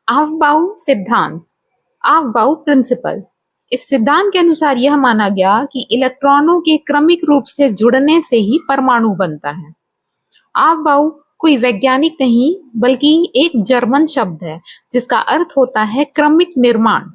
आफबाउ सिद्धांत, आफबाउ प्रिंसिपल। इस सिद्धांत के अनुसार यह माना गया कि इलेक्ट्रॉनों के क्रमिक रूप से जुड़ने से ही परमाणु बनता है। आफबाउ कोई वैज्ञानिक नहीं बल्कि एक जर्मन शब्द है जिसका अर्थ होता है क्रमिक निर्माण।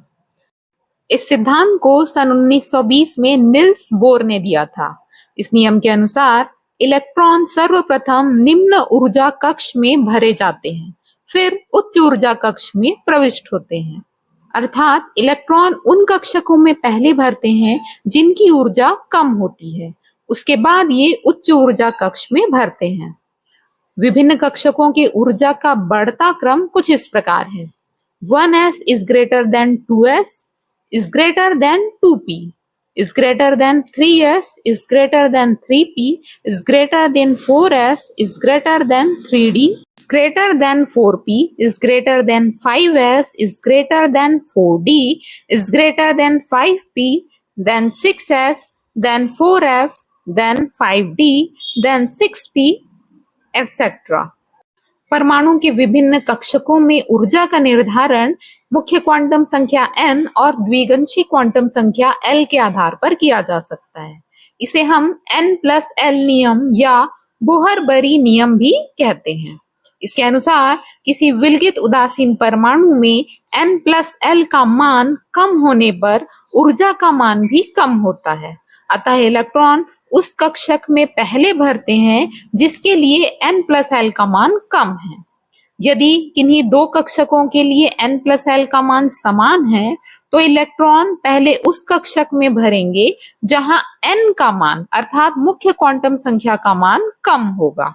इस सिद्धांत को सन 1920 में निल्स बोर ने दिया था। इस नियम के अनुसार इलेक्ट्रॉन सर्वप्रथम निम्न ऊर्जा कक्ष में भरे जाते हैं, फिर उच्च ऊर्जा कक्ष में प्रविष्ट होते हैं। अर्थात इलेक्ट्रॉन उन कक्षकों में पहले भरते हैं जिनकी ऊर्जा कम होती है, उसके बाद ये उच्च ऊर्जा कक्ष में भरते हैं। विभिन्न कक्षकों के ऊर्जा का बढ़ता क्रम कुछ इस प्रकार है। 1s is greater than 2s is greater than 2p is greater than 3s is greater than 3p is greater than 4s is greater than 3d is greater than 4p is greater than 5s is greater than 4d is greater than 5p then 6s then 4f then 5d then 6p etc. परमाणु के विभिन्न कक्षकों में ऊर्जा का निर्धारण मुख्य quantum संख्या n और द्विगंशी क्वांटम संख्या l के आधार पर किया जा सकता है। इसे हम n+l नियम या बोहर-बरी नियम भी कहते हैं। इसके अनुसार किसी विलगित उदासीन परमाणु में n+l का मान कम होने पर ऊर्जा का मान भी कम होता है। अतः इलेक्ट्रॉन उस कक्षक में पहले भरते हैं जिसके लिए n+l का मान कम है। यदि किन्हीं दो कक्षकों के लिए n+l का मान समान है तो इलेक्ट्रॉन पहले उस कक्षक में भरेंगे जहां n का मान अर्थात मुख्य क्वांटम संख्या का मान कम होगा।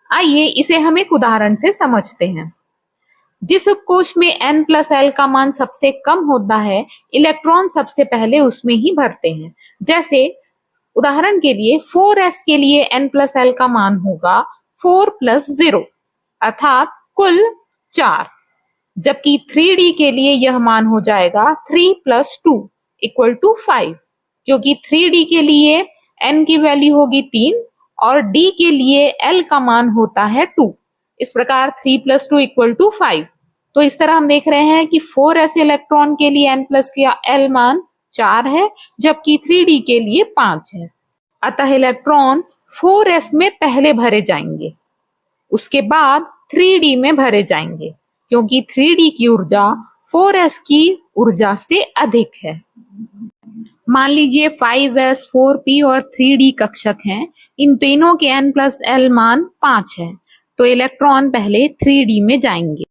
आइए इसे हम एक उदाहरण से समझते हैं। जिस उपकोष में n+l का मान सबसे कम होता है, इलेक्ट्रॉन सबसे पहले उसमें ही भरते हैं। जैसे उदाहरण के लिए 4s के लिए n+l का मान होगा 4 + 0 अर्थात कुल 4, जबकि 3d के लिए यह मान हो जाएगा 3 + 2 = 5, क्योंकि 3d के लिए n की वैल्यू होगी 3 और d के लिए l का मान होता है 2। इस प्रकार 3 + 2 = 5। तो इस तरह हम देख रहे हैं कि 4s इलेक्ट्रॉन के लिए n+l मान 4 है, जबकि 3d के लिए 5 है। अतः इलेक्ट्रॉन 4s में पहले भरे जाएंगे, उसके बाद 3d में भरे जाएंगे, क्योंकि 3d की ऊर्जा 4s की ऊर्जा से अधिक है। मान लीजिए 5s, 4p और 3d कक्षक हैं। इन तीनों के n+l मान 5 है, तो इलेक्ट्रॉन पहले 3d में जाएंगे।